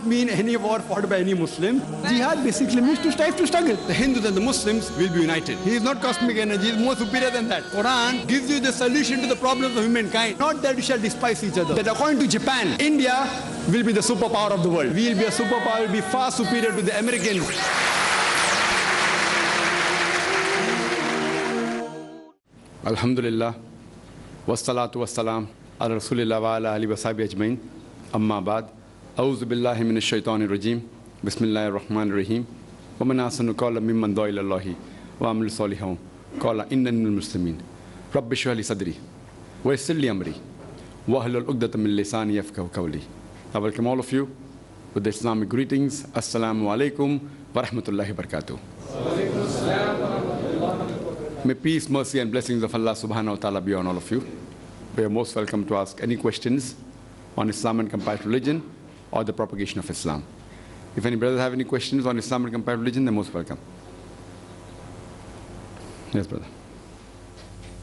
mean any war fought by any Muslim. Jihad basically means to strive to struggle. The Hindus and the Muslims will be united. He is not cosmic energy, he is more superior than that. Quran gives you the solution to the problems of humankind. Not that we shall despise each other. That according to Japan, India will be the superpower of the world. We will be a superpower, will be far superior to the Americans. Alhamdulillah. Wassalatu wassalam ala Rasulillah wa ala alihi wa sahbihi ajmain. Amma ba'd. A'udhu billahi minash shaitanir rajim. Bismillahir rahmanir rahim. Wa man ahsanu qawlan mimman da'a ila Allahi wa amila salihan qala innani minal muslimin. Rabbi shrah li sadri wa yassir li amri wahlul 'uqdatam min lisani yafqahu qawli. I welcome all of you with the Islamic greetings. Assalamu alaikum wa rahmatullahi wa barakatuh. May peace, mercy and blessings of Allah subhanahu wa ta'ala be on all of you. We are most welcome to ask any questions on Islam and comparative religion or the propagation of Islam. If any brothers have any questions on Islam and comparative religion, they're most welcome. Yes, brother.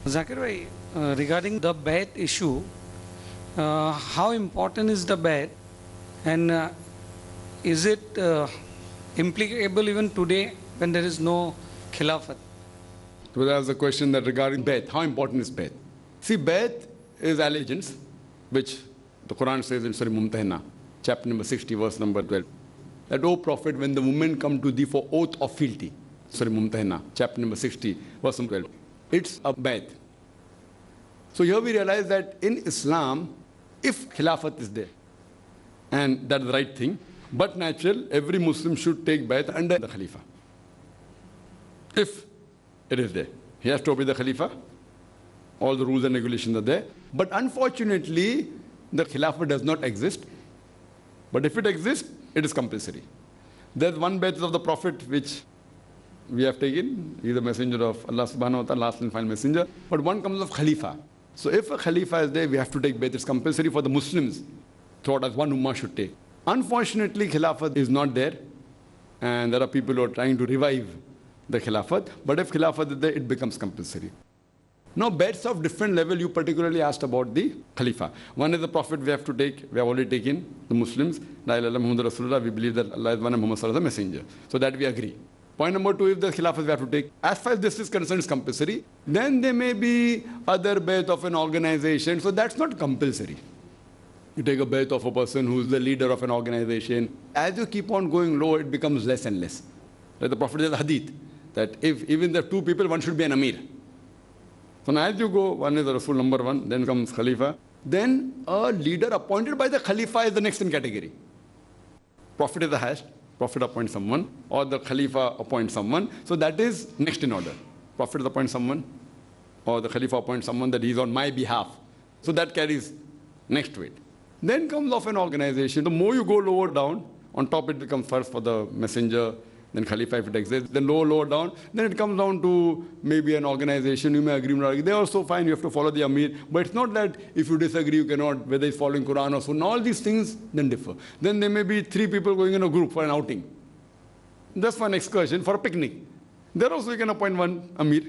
Zakir bhai, regarding the Bayt issue, how important is the Bayt, and is it implicable even today when there is no Khilafat? So there's a question that regarding Bayt, how important is Bayt? See, Bayt is allegiance, which the Quran says in Surah Mumtahina, chapter number 60, verse number 12. That, O Prophet, when the women come to thee for oath of fealty, Surah Mumtahina, chapter number 60, verse number 12. It's a Bayt. So here we realize that in Islam, if Khilafat is there, and that's the right thing, but natural, every Muslim should take Bayt under the Khalifa. If it is there. He has to obey the Khalifa. All the rules and regulations are there. But unfortunately, the Khilafah does not exist. But if it exists, it is compulsory. There's one bayt of the Prophet which we have taken. He is the messenger of Allah subhanahu wa ta'ala, last and final messenger. But one comes of Khalifa. So if a Khalifa is there, we have to take bayt. It's compulsory for the Muslims. Throughout as one ummah should take. Unfortunately, Khilafah is not there. And there are people who are trying to revive the Khilafat, but if Khilafat is there, it becomes compulsory. Now, bayts of different level, you particularly asked about the Khalifa. One is the Prophet we have to take, we have already taken, the Muslims, La ilaha illallah Muhammad Rasulullah, we believe that Allah is one and Muhammad Sallallahu Alaihi Wasallam is the messenger. So that we agree. Point number two, if the Khilafat we have to take, as far as this is concerned, it's compulsory. Then there may be other bayt of an organization, so that's not compulsory. You take a bayt of a person who is the leader of an organization. As you keep on going low, it becomes less and less. Like the Prophet says, hadith, that if even there are two people, one should be an Amir. So now as you go, one is the Rasul number one, then comes Khalifa. Then a leader appointed by the Khalifa is the next in category. Prophet is the highest. Prophet appoints someone, or the Khalifa appoints someone. So that is next in order. Prophet appoints someone, or the Khalifa appoints someone that he is on my behalf. So that carries next to it. Then comes of an organization. The more you go lower down, on top it becomes first for the messenger, then Khalifa if it exists, then lower down, then it comes down to maybe an organization, you may agree or not agree. They are also fine, you have to follow the Amir, but it's not that if you disagree, you cannot, whether it's following Quran or Sunnah, all these things then differ. Then there may be three people going in a group for an outing. Just for an excursion, for a picnic. There also you can appoint one Amir.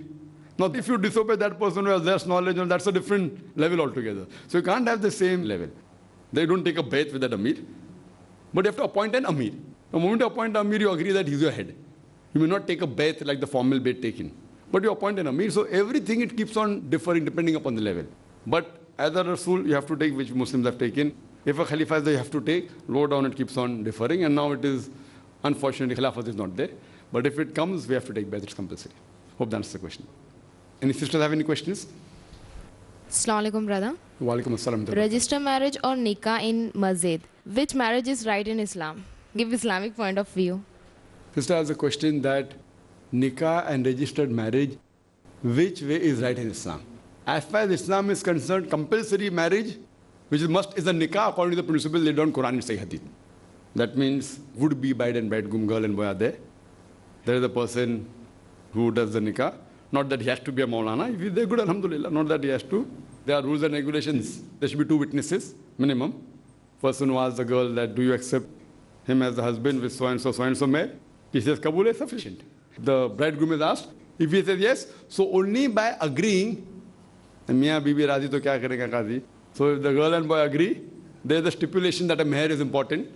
Now if you disobey that person who has less knowledge, that's a different level altogether. So you can't have the same level. They don't take a bayt with that Amir, but you have to appoint an Amir. The moment you appoint an Amir, you agree that he's your head. You may not take a bayt like the formal bayt taken, but you appoint an Amir. So everything, it keeps on differing depending upon the level. But as a Rasul, you have to take which Muslims have taken. If a Khalifa is there, you have to take. Lower down, it keeps on differing. And now it is, unfortunately, Khilafat is not there. But if it comes, we have to take bayt. It's compulsory. Hope that answers the question. Any sisters have any questions? Assalamu alaikum, brother. Wa alaikum assalam. Register marriage or nikah in masjid. Which marriage is right in Islam? Give Islamic point of view. Sister has a question that nikah and registered marriage, which way is right in Islam? As far as Islam is concerned, compulsory marriage, which is must, is a nikah according to the principle laid down Quran and Sahih Hadith. That means would-be bride and bridegroom, girl and boy are there. There is a person who does the nikah. Not that he has to be a Maulana. If they're good, alhamdulillah. Not that he has to. There are rules and regulations. There should be two witnesses, minimum. Person who asks the girl that, do you accept him as the husband with so and so male? He says, Kabul is sufficient. The bridegroom is asked. If he says yes, so only by agreeing, Mia Bibi Razi to kya karega qazi. So if the girl and boy agree, there is a stipulation that a meher is important.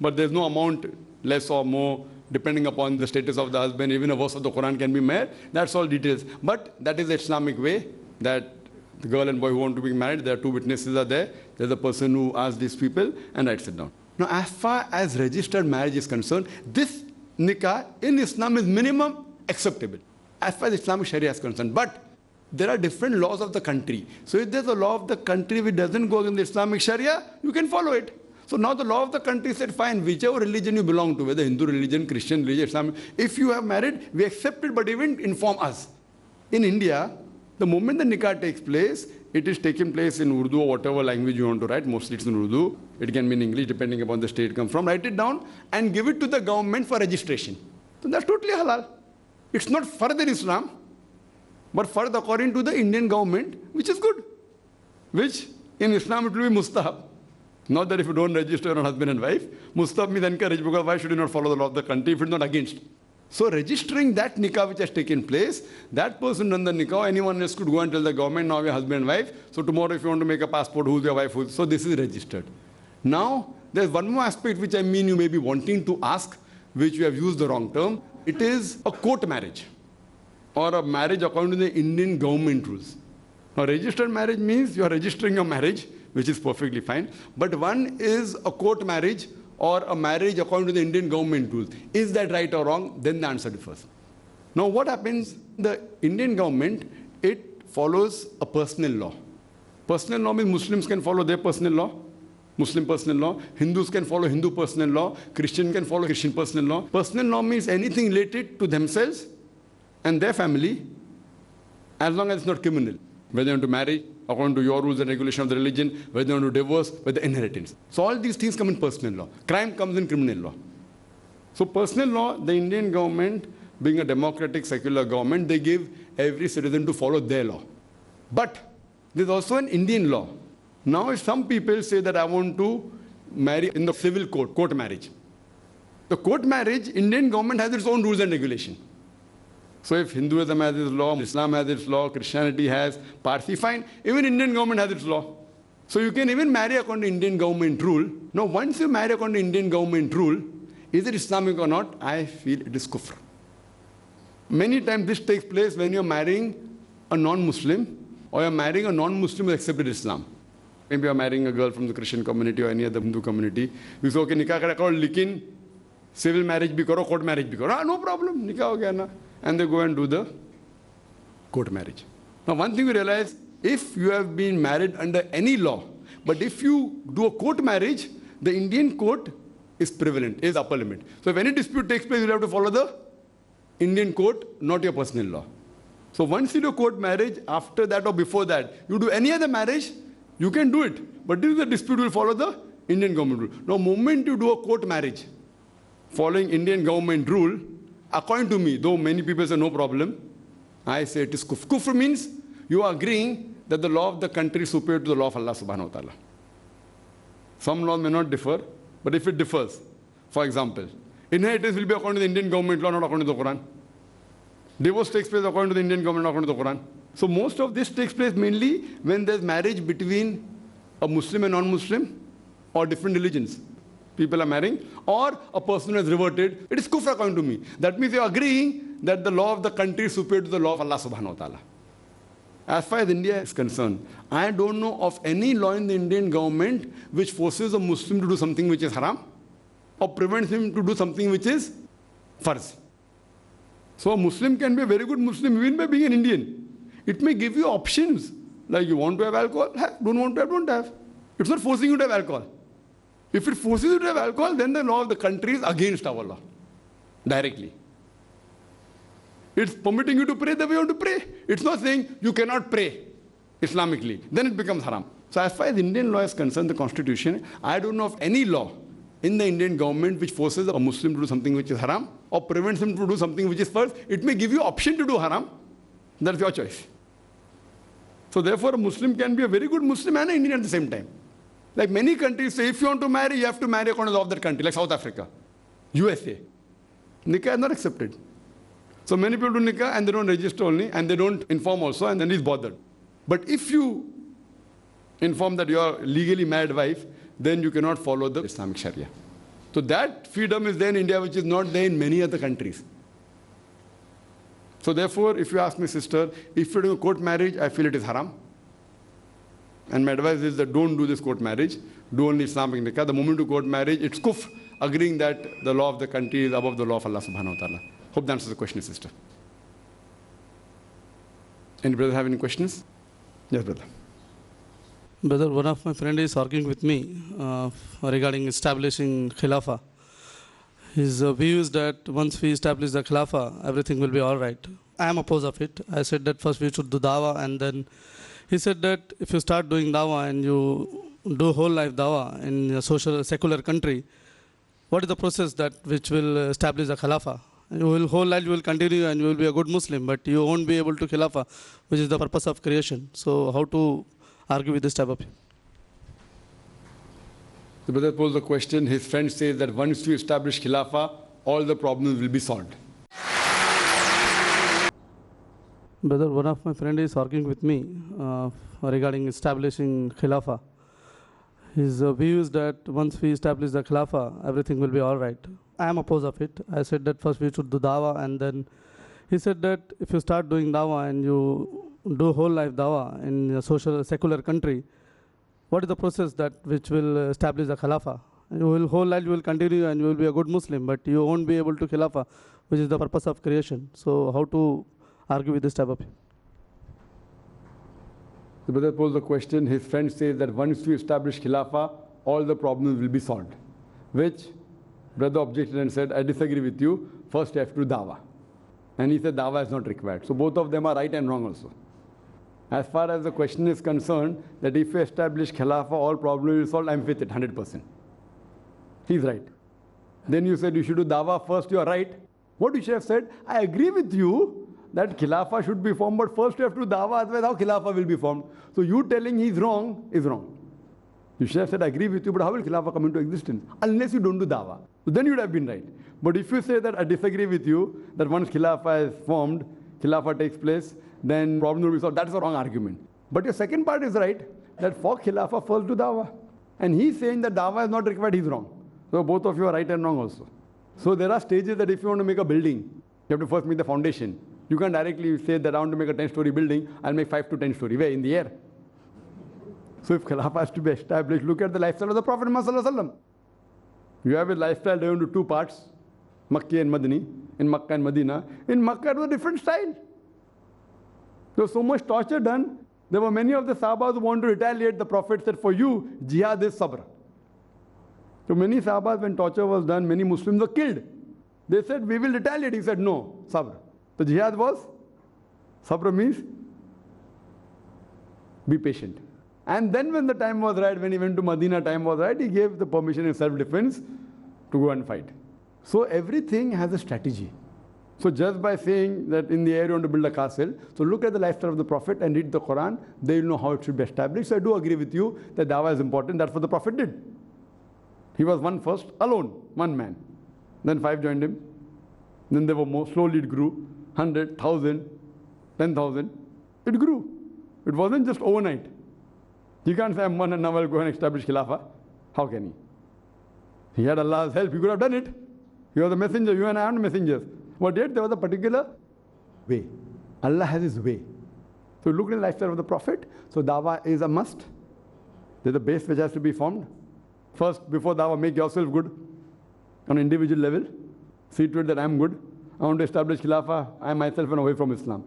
but there's no amount less or more depending upon the status of the husband. Even a verse of the Quran can be married. That's all details. But that is the Islamic way, that the girl and boy who want to be married, there are two witnesses are there. There's a person who asks these people and writes it down. Now, as far as registered marriage is concerned, this nikah in Islam is minimum acceptable, as far as Islamic Sharia is concerned. But there are different laws of the country. So if there's a law of the country which doesn't go against the Islamic Sharia, you can follow it. So now the law of the country said, fine, whichever religion you belong to, whether Hindu religion, Christian religion, Islam, if you have married, we accept it, but even inform us. In India, the moment the nikah takes place, it is taking place in Urdu or whatever language you want to write. Mostly it's in Urdu. It can be in English, depending upon the state it comes from. Write it down and give it to the government for registration. So that's totally halal. It's not further Islam, but further according to the Indian government, which is good. Which in Islam it will be mustahab. Not that if you don't register on husband and wife, mustahab means encouraged, because why should you not follow the law of the country if it's not against? So registering that nikah which has taken place, that person done the nikah, anyone else could go and tell the government, now we're husband and wife. So tomorrow if you want to make a passport, who's your wife? So this is registered. Now, there's one more aspect which I mean you may be wanting to ask, which you have used the wrong term. It is a court marriage, or a marriage according to the Indian government rules. Now, registered marriage means you are registering your marriage, which is perfectly fine. But one is a court marriage or a marriage according to the Indian government rules. Is that right or wrong? Then the answer differs. Now, what happens? The Indian government, it follows a personal law. Personal law means Muslims can follow their personal law, Muslim personal law. Hindus can follow Hindu personal law. Christian can follow Christian personal law. Personal law means anything related to themselves and their family, as long as it's not criminal. Whether you want to marry according to your rules and regulation of the religion, whether you want to divorce, whether inheritance. So all these things come in personal law. Crime comes in criminal law. So personal law, the Indian government, being a democratic secular government, they give every citizen to follow their law. But there's also an Indian law. Now if some people say that I want to marry in the civil court marriage. The court marriage, Indian government has its own rules and regulation. So if Hinduism has its law, Islam has its law, Christianity has, Parsi, fine. Even Indian government has its law. So you can even marry according to Indian government rule. Now once you marry according to Indian government rule, is it Islamic or not? I feel it is kufr. Many times this takes place when you're marrying a non-Muslim, or you're marrying a non-Muslim who accepted Islam. Maybe you're marrying a girl from the Christian community or any other Hindu community. You say, okay, nikah kara karo, lekin civil marriage bhi karo, court marriage bhi karo. Ah, no problem, nikah ho gaya na. And they go and do the court marriage. Now, one thing we realize, if you have been married under any law, but if you do a court marriage, the Indian court is prevalent, is upper limit. So if any dispute takes place, you'll have to follow the Indian court, not your personal law. So once you do court marriage, after that or before that, you do any other marriage, you can do it. But this is the dispute will follow the Indian government rule. Now, moment you do a court marriage, following Indian government rule, according to me, though many people say no problem, I say it is kufr. Kufr means you are agreeing that the law of the country is superior to the law of Allah subhanahu wa ta'ala. Some laws may not differ, but if it differs, for example, inheritance will be according to the Indian government law, not according to the Quran. Divorce takes place according to the Indian government, not according to the Quran. So most of this takes place mainly when there's marriage between a Muslim and non-Muslim or different religions. People are marrying, or a person has reverted. It is kufr according to me. That means you are agreeing that the law of the country is superior to the law of Allah subhanahu wa ta'ala. As far as India is concerned, I don't know of any law in the Indian government which forces a Muslim to do something which is haram or prevents him to do something which is farz. So a Muslim can be a very good Muslim even by being an Indian. It may give you options, like you want to have alcohol, have, don't want to have, don't have. It's not forcing you to have alcohol. If it forces you to have alcohol, then the law of the country is against our law, directly. It's permitting you to pray the way you want to pray. It's not saying you cannot pray Islamically. Then it becomes haram. So as far as Indian law is concerned, the constitution, I don't know of any law in the Indian government which forces a Muslim to do something which is haram or prevents him to do something which is first. It may give you option to do haram. That's your choice. So therefore, a Muslim can be a very good Muslim and an Indian at the same time. Like many countries say, if you want to marry, you have to marry according to the law of that country, like South Africa, USA. Nikah is not accepted. So many people do nikah and they don't register only and they don't inform also, and then he's bothered. But if you inform that you are legally married wife, then you cannot follow the Islamic Sharia. So that freedom is there in India, which is not there in many other countries. So therefore, if you ask me, sister, if you're doing a court marriage, I feel it is haram. And my advice is that don't do this court marriage. Do only Islamic nikah. The moment you court marriage, it's kufr, agreeing that the law of the country is above the law of Allah subhanahu wa ta'ala. Hope that answers the question, sister. Any brother have any questions? Yes, brother. Brother, one of my friend is arguing with me regarding establishing Khilafah. His view is that once we establish the Khilafah, everything will be all right. I am opposed of it. I said that first we should do dawah, and then he said that if you start doing dawah and you do whole life dawah in a social, secular country, what is the process that which will establish the Khilafah? You will whole life you will continue and you will be a good Muslim, but you won't be able to Khilafah, which is the purpose of creation. So how to argue with this type of thing? The brother posed the question. His friend says that once you establish Khilafah, all the problems will be solved. Brother, one of my friend is arguing with me regarding establishing Khilafah. His view is that once we establish the Khilafah, everything will be all right. I am opposed of it. I said that first we should do dawah, and then he said that if you start doing dawah and you do whole life dawah in a social, secular country, what is the process that which will establish the Khilafah? You will whole life you will continue and you will be a good Muslim, but you won't be able to Khilafah, which is the purpose of creation. So how to argue with this type of thing? The brother posed the question. His friend says that once you establish Khilafah, all the problems will be solved. Which brother objected and said, I disagree with you. First you have to do dawah. And he said dawah is not required. So both of them are right and wrong also. As far as the question is concerned, that if you establish Khilafah, all problems will be solved, I'm with it 100%. He's right. Then you said you should do dawah first, you are right. What you should have said, I agree with you that Khilafah should be formed, but first you have to do dawah, otherwise how Khilafah will be formed? So you telling he's wrong is wrong. You should have said, I agree with you, but how will Khilafah come into existence? Unless you don't do dawah. So then you would have been right. But if you say that I disagree with you, that once Khilafah is formed, Khilafah takes place, then problem will be solved. That's a wrong argument. But your second part is right, that for Khilafah first do dawah. And he's saying that dawah is not required, he's wrong. So both of you are right and wrong also. So there are stages that if you want to make a building, you have to first make the foundation. You can't directly say that I want to make a 10-story building, I'll make 5 to 10 story. Where? In the air. So if Khilafah has to be established, look at the lifestyle of the Prophet Muhammad. You have a lifestyle divided into two parts, Makkah and Madani. In Makkah and Medina. In Makkah it was a different style. There was so much torture done. There were many of the Sahabas who wanted to retaliate. The Prophet said, for you, jihad is sabr. So many Sahabas, when torture was done, many Muslims were killed. They said, we will retaliate. He said, no, sabr. The jihad was, sabr means, be patient. And then when the time was right, when he went to Medina, time was right, he gave the permission in self-defense to go and fight. So everything has a strategy. So just by saying that in the air you want to build a castle, so look at the lifestyle of the Prophet and read the Quran, they will know how it should be established. So I do agree with you that dawah is important. That's what the Prophet did. He was one first, alone, one man. Then 5 joined him. Then there were more, slowly it grew, 100, 1,000, 10,000. It grew. It wasn't just overnight. You can't say I'm one and now I'll go and establish Khilafah. How can he? He had Allah's help. He could have done it. He was a messenger. You and I aren't messengers. But yet there was a particular way. Allah has his way. So look at the lifestyle of the Prophet. So dawah is a must. There's a base which has to be formed. First, before dawah, make yourself good on an individual level. See to it that I'm good. I want to establish Khilafah. I myself am away from Islam.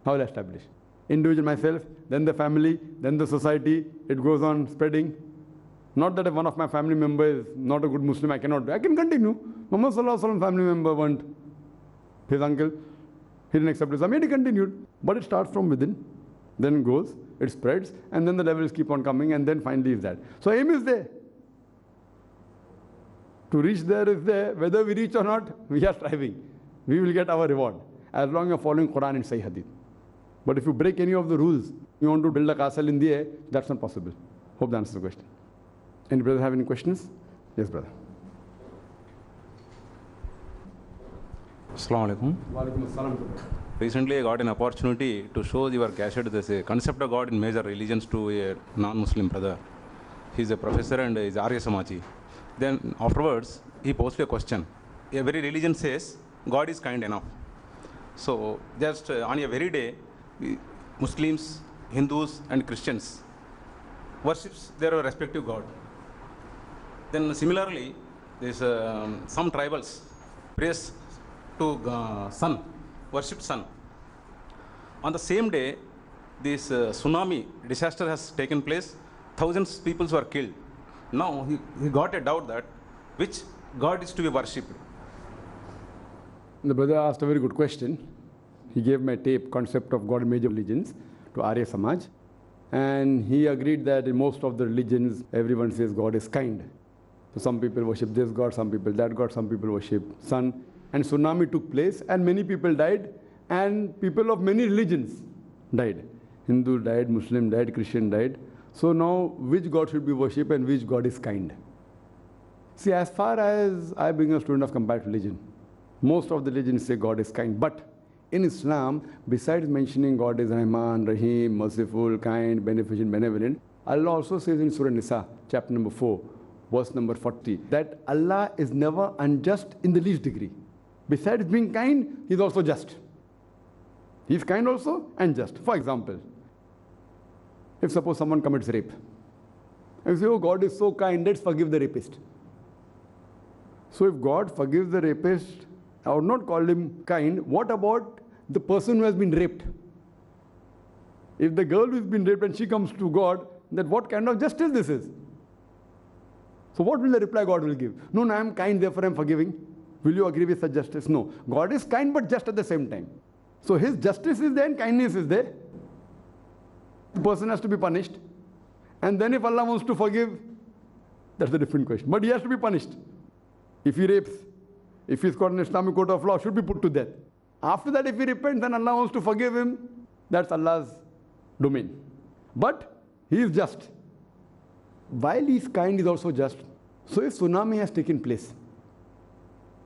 How will I establish? Individual myself, then the family, then the society. It goes on spreading. Not that if one of my family members is not a good Muslim, I cannot do. I can continue. Muhammad Sallallahu Alaihi Wasallam family member weren't his uncle. He didn't accept Islam. Yet he continued. But it starts from within. Then it goes, it spreads, and then the levels keep on coming, and then finally is that. So aim is there. To reach there is there. Whether we reach or not, we are striving. We will get our reward. As long as you are following Quran and Sahih Hadith. But if you break any of the rules, you want to build a castle in the air, that's not possible. Hope that answers the question. Any brother have any questions? Yes, brother. Assalamu alaikum. Recently, I got an opportunity to show your cassette. There's a concept of God in major religions to a non-Muslim brother. He's a professor and is Arya Samaji. Then afterwards, he posed a question. Every religion says God is kind enough. So just on a very day, Muslims, Hindus, and Christians worships their respective God. Then similarly, there's some tribals praise to sun, worship sun. On the same day, this tsunami disaster has taken place. Thousands of people were killed. Now he got a doubt that which God is to be worshipped. The brother asked a very good question. He gave my tape, Concept of God in Major Religions, to Arya Samaj. And he agreed that in most of the religions, everyone says God is kind. So some people worship this God, some people that God, some people worship sun. And tsunami took place, and many people died, and people of many religions died. Hindu died, Muslim died, Christian died. So now, which God should be worshipped and which God is kind? See, as far as I being a student of comparative religion, most of the religions say God is kind. But in Islam, besides mentioning God is Rahman, Rahim, merciful, kind, beneficent, benevolent, Allah also says in Surah Nisa, chapter number 4, verse number 40, that Allah is never unjust in the least degree. Besides being kind, He is also just. He is kind also and just. For example, if suppose someone commits rape, and you say, oh, God is so kind, let's forgive the rapist. So if God forgives the rapist, I would not call him kind. What about the person who has been raped? If the girl who has been raped and she comes to God, then what kind of justice this is? So what will the reply God will give? No, I am kind, therefore I am forgiving. Will you agree with such justice? No. God is kind, but just at the same time. So His justice is there and kindness is there. The person has to be punished. And then if Allah wants to forgive, that's a different question. But he has to be punished. If he rapes, if he's caught in Islamic court of law, should be put to death. After that, if he repents, then Allah wants to forgive him. That's Allah's domain. But He is just. While He is kind, He is also just. So if tsunami has taken place,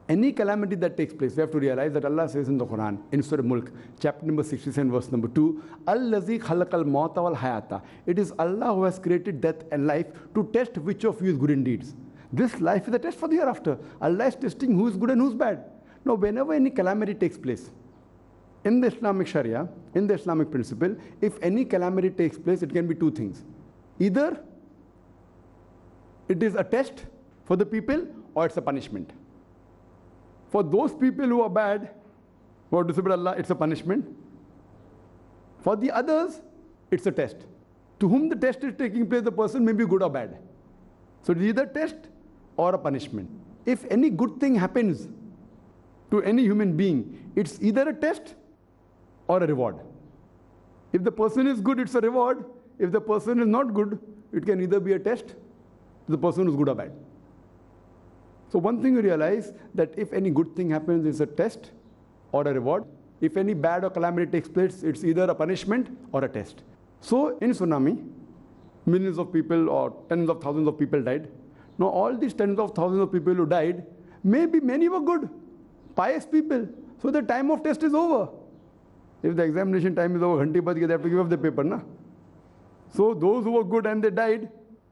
any calamity that takes place, we have to realize that Allah says in the Quran, in Surah Mulk, chapter number 67, verse number 2, Allazi khalaqal mauta wal hayata. It is Allah who has created death and life to test which of you is good in deeds. This life is a test for the hereafter. Allah is testing who is good and who is bad. Now, whenever any calamity takes place, in the Islamic Sharia, in the Islamic principle, if any calamity takes place, it can be two things. Either it is a test for the people or it's a punishment. For those people who are bad, who are disobeyed Allah, it's a punishment. For the others, it's a test. To whom the test is taking place, the person may be good or bad. So it is either test or a punishment. If any good thing happens to any human being, it's either a test or a reward. If the person is good, it's a reward. If the person is not good, it can either be a test, the person is good or bad. So one thing you realize, that if any good thing happens, it's a test or a reward. If any bad or calamity takes place, it's either a punishment or a test. So in tsunami, millions of people or tens of thousands of people died. Now all these tens of thousands of people who died, maybe many were good, pious people. So the time of test is over. If the examination time is over, they have to give up the paper. Na? So those who were good and they died,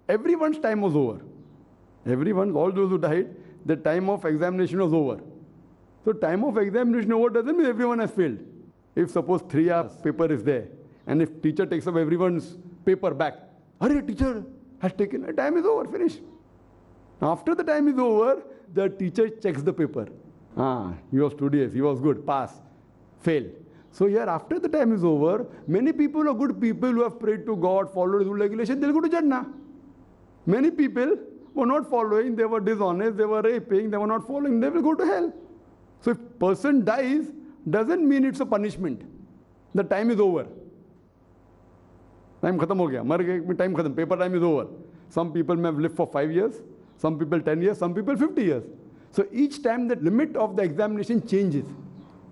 everyone's time was over. Everyone, all those who died, the time of examination was over. So time of examination over doesn't mean everyone has failed. If suppose 3 hours paper is there, and if teacher takes up everyone's paper back, Hurry, teacher has taken, time is over, finish. After the time is over, the teacher checks the paper. He was studious, he was good, pass, fail. So here, after the time is over, many people are good people who have prayed to God, followed His regulation, they'll go to Jannah. Many people were not following, they were dishonest, they were raping, they were not following, they will go to hell. So if person dies, doesn't mean it's a punishment. The time is over. Time khatam ho gaya. Mar gaye, time khatam. Paper time is over. Some people may have lived for 5 years, some people 10 years, some people 50 years. So each time the limit of the examination changes.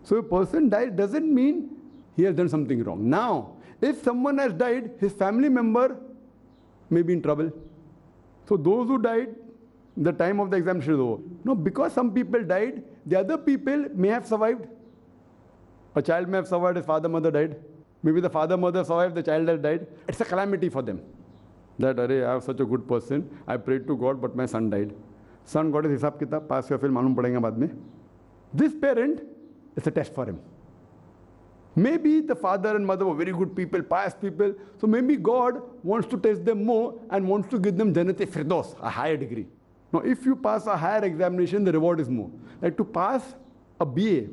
So a person dies doesn't mean he has done something wrong. Now, if someone has died, his family member may be in trouble. So those who died, the time of the examination is over. No, because some people died, the other people may have survived. A child may have survived, his father, mother died. Maybe the father, mother survived, the child has died. It's a calamity for them. That, I am such a good person, I prayed to God, but my son died. Son got his hisab kitab, pass या fail मालूम पड़ेगा बाद में. This parent is a test for him. Maybe the father and mother were very good people, pious people. So maybe God wants to test them more and wants to give them Jannat-e Firdaus, a higher degree. Now, if you pass a higher examination, the reward is more. Like to pass a BA,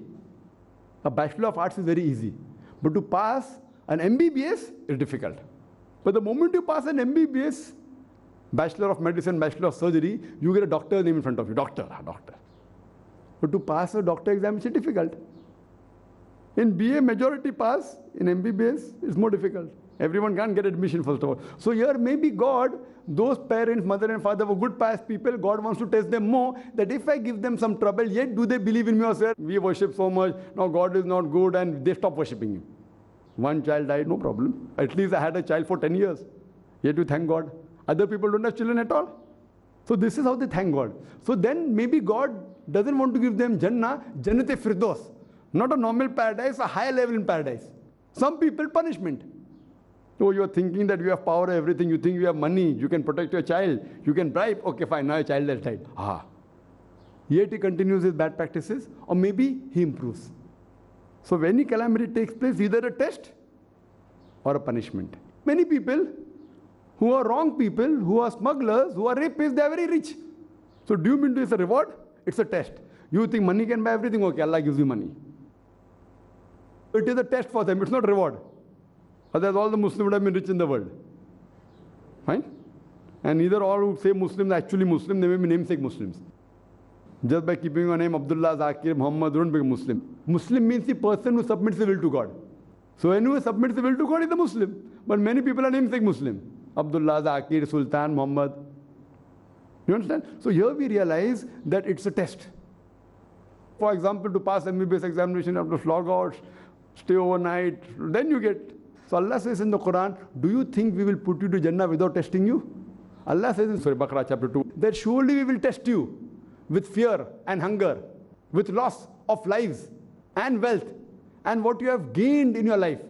a Bachelor of Arts is very easy. But to pass an MBBS is difficult. But the moment you pass an MBBS, Bachelor of Medicine, Bachelor of Surgery, you get a doctor name in front of you. Doctor. But to pass a doctor examination is difficult. In BA, majority pass. In MBBS, it's more difficult. Everyone can't get admission, first of all. So here, maybe God, those parents, mother and father were good pious people. God wants to test them more, that if I give them some trouble, yet do they believe in me or say, we worship so much, now God is not good, and they stop worshipping him. One child died, no problem. At least I had a child for 10 years. Yet you thank God. Other people don't have children at all. So this is how they thank God. So then maybe God doesn't want to give them Jannah, Jannat-e Firdaus. Not a normal paradise, a higher level in paradise. Some people, punishment. Oh, you are thinking that you have power, everything. You think you have money. You can protect your child. You can bribe. Okay, fine. Now your child has died. Yet he continues his bad practices. Or maybe he improves. So when any calamity takes place, either a test or a punishment. Many people who are wrong people, who are smugglers, who are rapists, they are very rich. So do you mean it's a reward? It's a test. You think money can buy everything? Okay, Allah gives you money. It is a test for them. It's not reward. Otherwise, all the Muslims would have been rich in the world. Fine? And either all who say Muslims are actually Muslim, they may be namesake Muslims. Just by keeping your name Abdullah, Zakir, Muhammad, don't become Muslim. Muslim means the person who submits the will to God. So anyone who submits the will to God is a Muslim. But many people are namesake Muslim. Abdullah, Zakir, Sultan, Muhammad. You understand? So here we realize that it's a test. For example, to pass MBBS examination, you have to flog out, stay overnight, then you get. So Allah says in the Quran, do you think we will put you to Jannah without testing you? Allah says in Surah Baqarah chapter 2, that surely we will test you with fear and hunger, with loss of lives and wealth, and what you have gained in your life.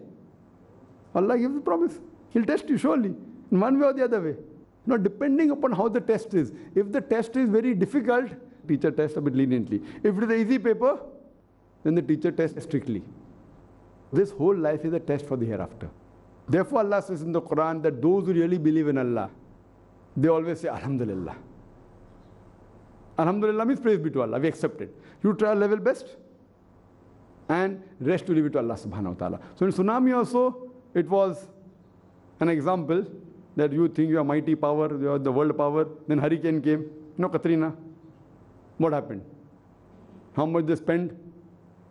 Allah gives a promise. He'll test you surely, in one way or the other way. Now, depending upon how the test is. If the test is very difficult, teacher tests a bit leniently. If it is an easy paper, then the teacher tests strictly. This whole life is a test for the hereafter. Therefore, Allah says in the Quran that those who really believe in Allah, they always say, Alhamdulillah. Alhamdulillah means praise be to Allah. We accept it. You try level best, and rest to leave it to Allah subhanahu wa ta'ala. So in tsunami also, it was an example that you think you are mighty power, you are the world power. Then hurricane came, Katrina. What happened? How much they spent?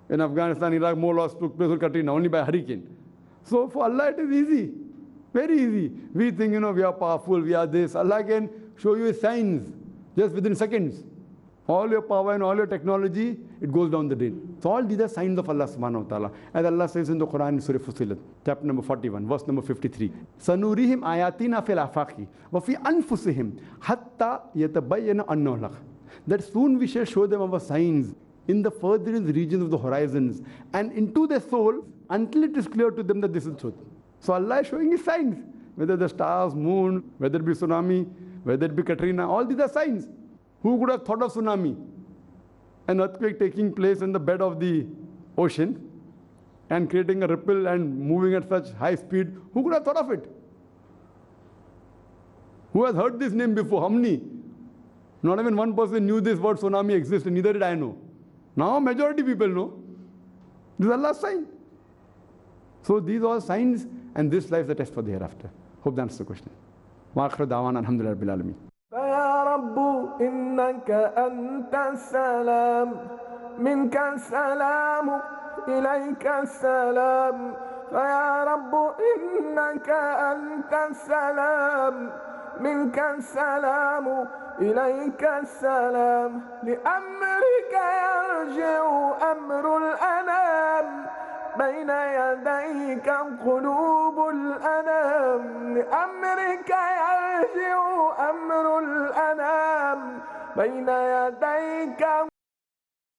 In Afghanistan, Iraq, more loss took place with Katrina, only by hurricane. So for Allah, it is easy. Very easy. We think, we are powerful, we are this. Allah can show you signs just within seconds. All your power and all your technology, it goes down the drain. So all these are signs of Allah subhanahu wa ta'ala. As Allah says in the Quran in Surah Fussilat, chapter number 41, verse number 53. Sanurihim ayatina fil afaqi wa fi anfusihim hatta yatabayyana annahu al-haq. That soon we shall show them our signs in the furthest regions of the horizons and into their soul until it is clear to them that this is truth. So Allah is showing his signs. Whether the stars, moon, whether it be tsunami, whether it be Katrina, all these are signs. Who could have thought of tsunami? An earthquake taking place in the bed of the ocean and creating a ripple and moving at such high speed. Who could have thought of it? Who has heard this name before? How many? Not even one person knew this word tsunami exists, and neither did I know. Now majority people know. This is Allah's sign. So these are signs, and this life is the test for the hereafter. Hope that answers the question. Wa akhiru da'wana alhamdulillahi rabbil alamin. فيا رب إنك أنت السلام منك السلام إليك السلام فيا رب إنك أنت السلام منك السلام إليك السلام لأمرك يرجع أمر الأنام بين يديك قلوب الأنام لأمرك يرجع أمر الأنام بين يديك